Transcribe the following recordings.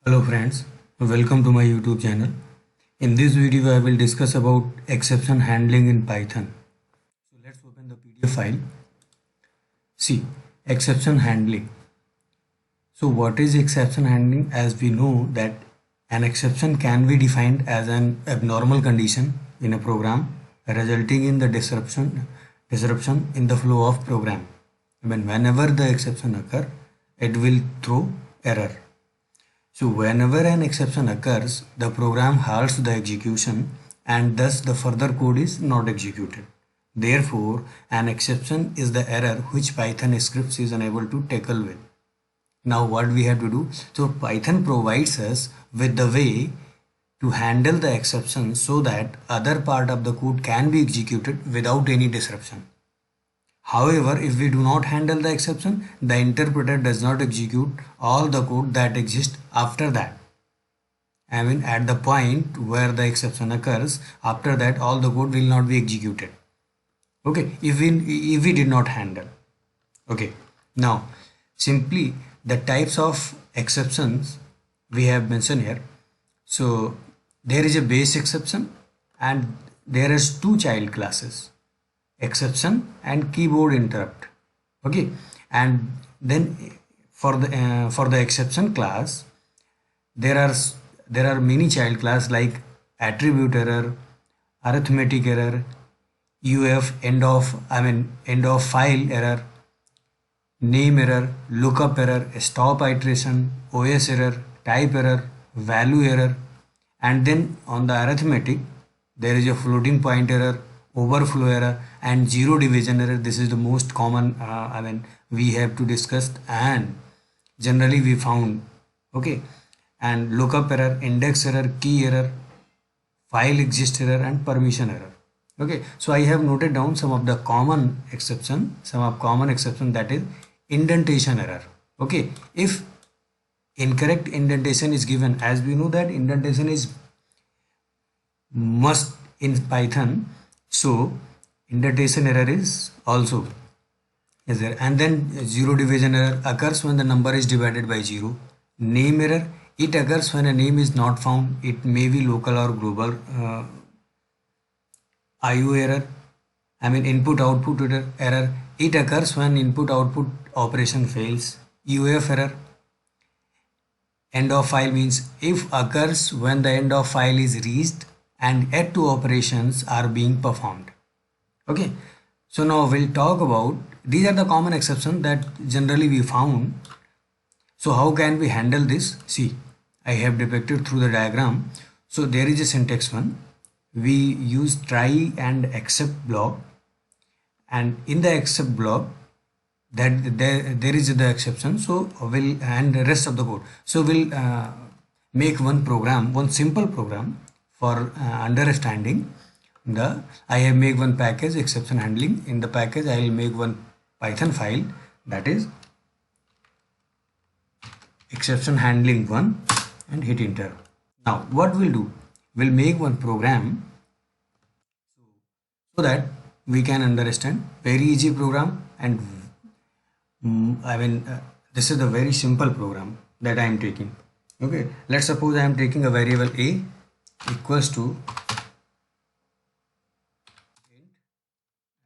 Hello friends, welcome to my YouTube channel. In this video I will discuss about exception handling in Python. So let's open the PDF file. See, exception handling. So what is exception handling? As we know that an exception can be defined as an abnormal condition in a program resulting in the disruption in the flow of program. Whenever the exception occur, it will throw error. So whenever an exception occurs, the program halts the execution and thus the further code is not executed. Therefore, an exception is the error which Python scripts is unable to tackle with. Now what we have to do? So Python provides us with the way to handle the exception so that other part of the code can be executed without any disruption. However, if we do not handle the exception, the interpreter does not execute all the code that exists after that. At the point where the exception occurs, after that all the code will not be executed. Okay, if we did not handle. Okay, now simply the types of exceptions we have mentioned here. So there is a base exception and there is two child classes, exception and keyboard interrupt. Okay, and then for the exception class there are many child class like attribute error, arithmetic error, uf end of file error, name error, lookup error, stop iteration, os error, type error, value error, and then on the arithmetic there is a floating point error, overflow error, and zero division error. This is the most common we have to discuss and generally we found. Okay, and lookup error, index error, key error, file exist error, and permission error. Okay, so I have noted down some of the common exception, that is indentation error. Okay, if incorrect indentation is given, as we know that indentation is must in Python, so indentation error is also is there. And then zero division error occurs when the number is divided by 0. Name error, it occurs when a name is not found. It may be local or global. IO error, input output error, it occurs when input output operation fails. UF error, end of file means if occurs when the end of file is reached and yet two operations are being performed. Okay, so now we'll talk about these are the common exceptions that generally we found. So how can we handle this? See, I have depicted through the diagram. So there is a syntax one. We use try and except block, and in the except block that there is the exception. So we'll and the rest of the code. So we'll make one simple program for understanding. I have made one package exception handling. In the package I will make one Python file, that is exception handling 1, and hit enter. Now what we'll do, we'll make one program so that we can understand, very easy program. And this is a very simple program that I am taking. Okay, let's suppose I am taking a variable a equals to int,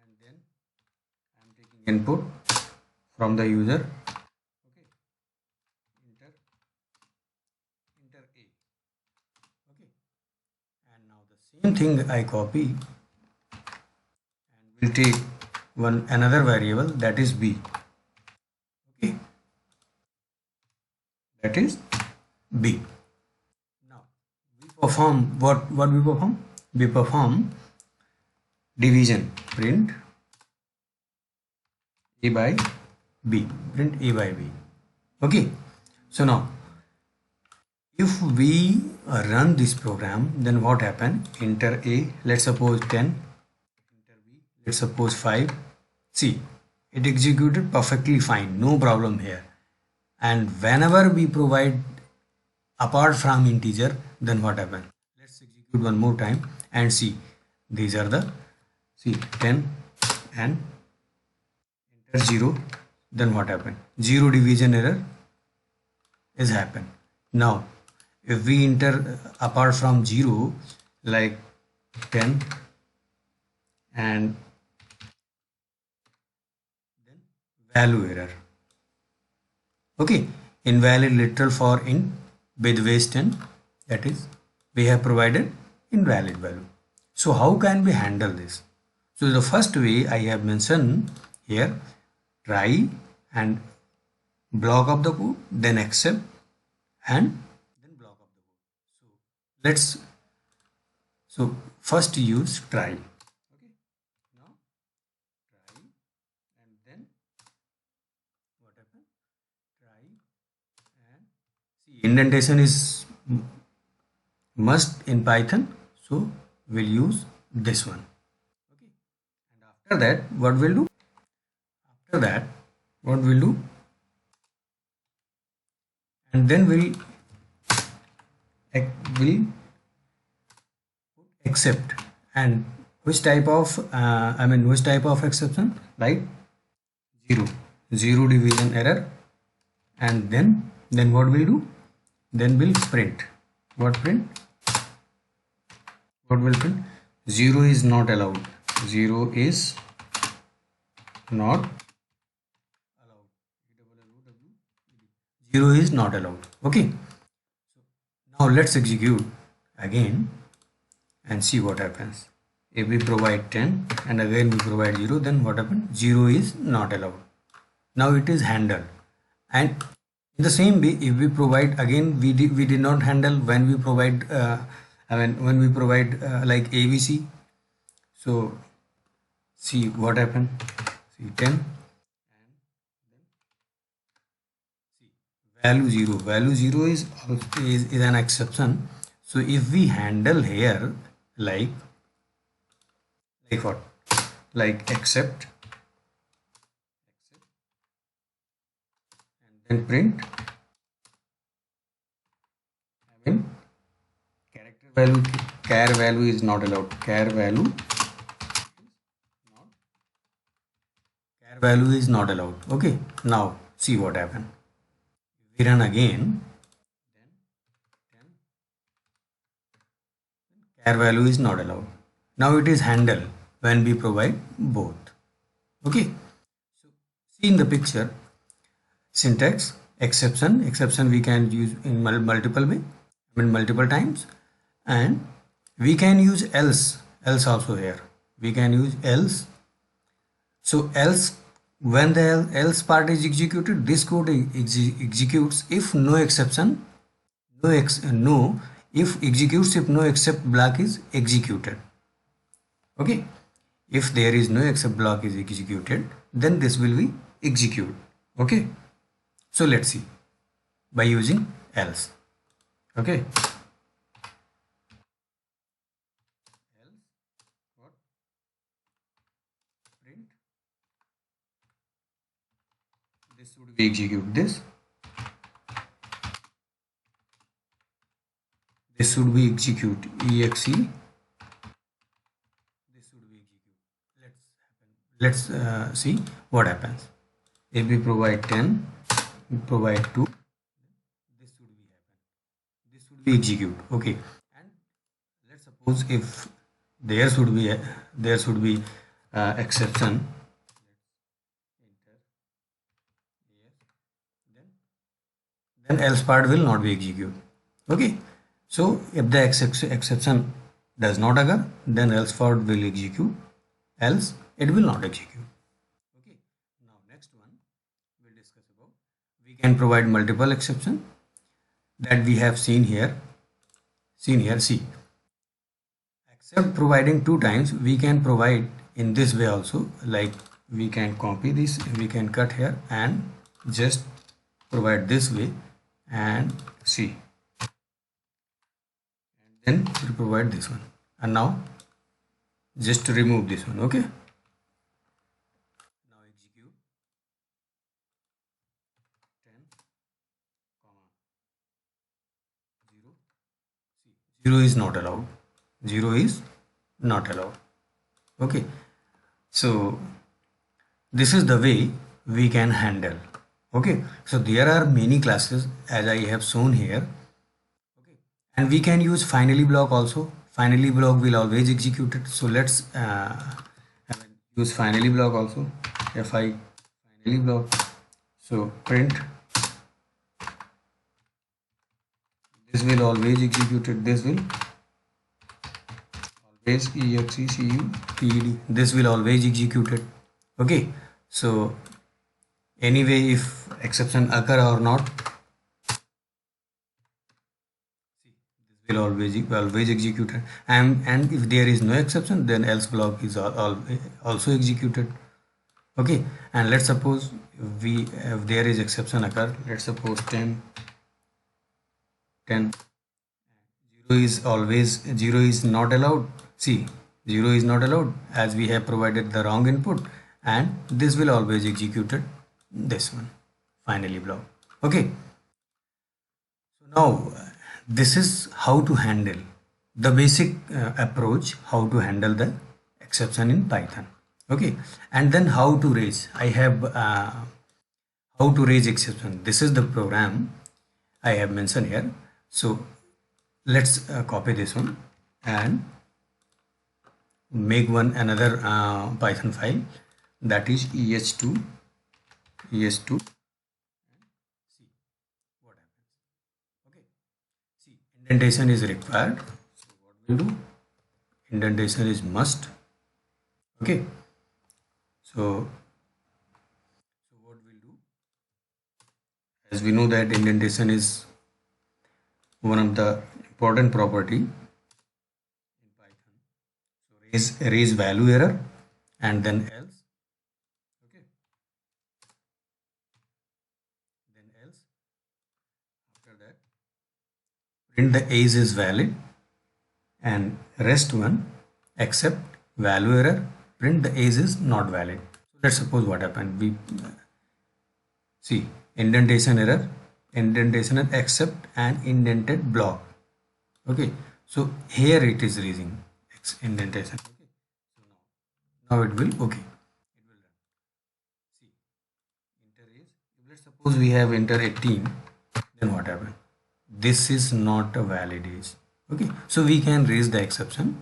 and then I am taking input from the user. Okay, enter a. Okay, and now the same thing I copy and will take another variable, that is b. Okay, that is b. Now we perform what we perform? We perform division, print a by b, Okay, so now if we run this program, then what happen? Enter a, let's suppose 10, enter b, let's suppose 5. See, it executed perfectly fine, no problem here. And whenever we provide apart from integer, then what happen? Let's execute one more time and see. These are the 10 and enter 0, then what happened? Zero division error is happened. Now if we enter apart from 0 like 10 and then value error. Okay, invalid literal for int with waste 10, that is we have provided invalid value. So how can we handle this? So the first way I have mentioned here, try and block of the code, then accept and then block of the code. So first use try. Okay, now try and then what happened? Try and see, indentation is must in Python, so we'll use this one. Okay, and after that what we'll do? After that what we'll do? And then we'll accept, and which type of which type of exception, like zero division error, and then what we'll do? Then we'll print what will print? 0 is not allowed. 0 is not allowed. 0 is not allowed. Okay, now let's execute again and see what happens. If we provide 10 and again we provide 0, then what happens? 0 is not allowed. Now it is handled. And in the same way, if we provide again, we did not handle when we provide when we provide like ABC. So see what happened. See 10 and then see value 0 is an exception. So if we handle here like what? Like accept and then print, char value is not allowed. Char value is not allowed. Okay, now see what happened. We run again, then char value is not allowed. Now it is handled when we provide both. Okay, so see in the picture, syntax exception we can use in multiple way, multiple times, and we can use else also here. We can use else. So else, when the else part is executed, this code executes if no exception, if executes if no except block is executed. Okay, if there is no except block is executed, then this will be execute. Okay, so let's see by using else. Okay, else what? Print, this would be execute this should be execute exe. This should be execute. Let's see what happens. If we provide 10, we provide 2, this should be happen. This should be execute. Okay, and let's suppose if there should be exception. Then else part will not be executed. Okay, so if the exception does not occur, then else part will execute, else it will not execute. Okay, now next one we'll discuss about, we can provide multiple exception that we have seen here. See, except providing 2 times, we can provide in this way also. Like we can copy this, we can cut here and just provide this way and see, and then we provide this one, and now just to remove this one. Okay, now execute 10, 0. See, 0 is not allowed. 0 is not allowed. Okay, so this is the way we can handle. Okay, so there are many classes as I have shown here. Okay, and we can use finally block also. Finally block will always execute it. So let's use finally block also. Fi finally block. So print, this will always execute it. This will always execute. This will always execute it. Okay. So anyway, if exception occur or not, will always executed, and if there is no exception, then else block is also executed. Okay, and let's suppose if there is exception occur, let's suppose 10 0 is always 0 is not allowed. See, 0 is not allowed as we have provided the wrong input, and this will always executed, this one finally block. Okay, so now this is how to handle the basic approach, how to handle the exception in Python. Okay, and then how to raise. I have how to raise exception. This is the program I have mentioned here. So let's copy this one and make another Python file, that is es2. Indentation is required. So what we'll do, indentation is must. Okay, so what we'll do, as we know that indentation is one of the important property in Python. So raise value error and then else. Okay, then else, after that print the age is valid, and rest one except value error, print the age is not valid. So let's suppose what happened, we see indentation error except an indented block. Okay, so here it is raising indentation. Okay, so now it will, okay, it will run. See, enter age, let's suppose we have enter 18, then what happened, this is not a valid age. Okay, so we can raise the exception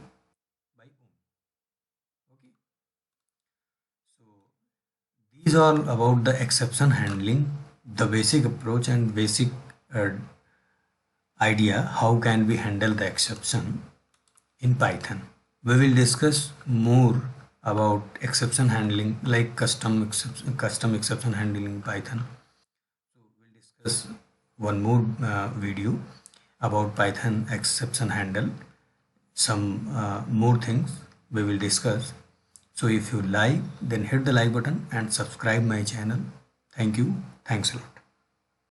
by own. Okay, so these are about the exception handling, the basic approach and basic idea how can we handle the exception in Python. We will discuss more about exception handling, like custom exception handling in Python. So we'll discuss one more video about Python exception handle, some more things we will discuss. So if you like, then hit the like button and subscribe my channel. Thank you. Thanks a lot.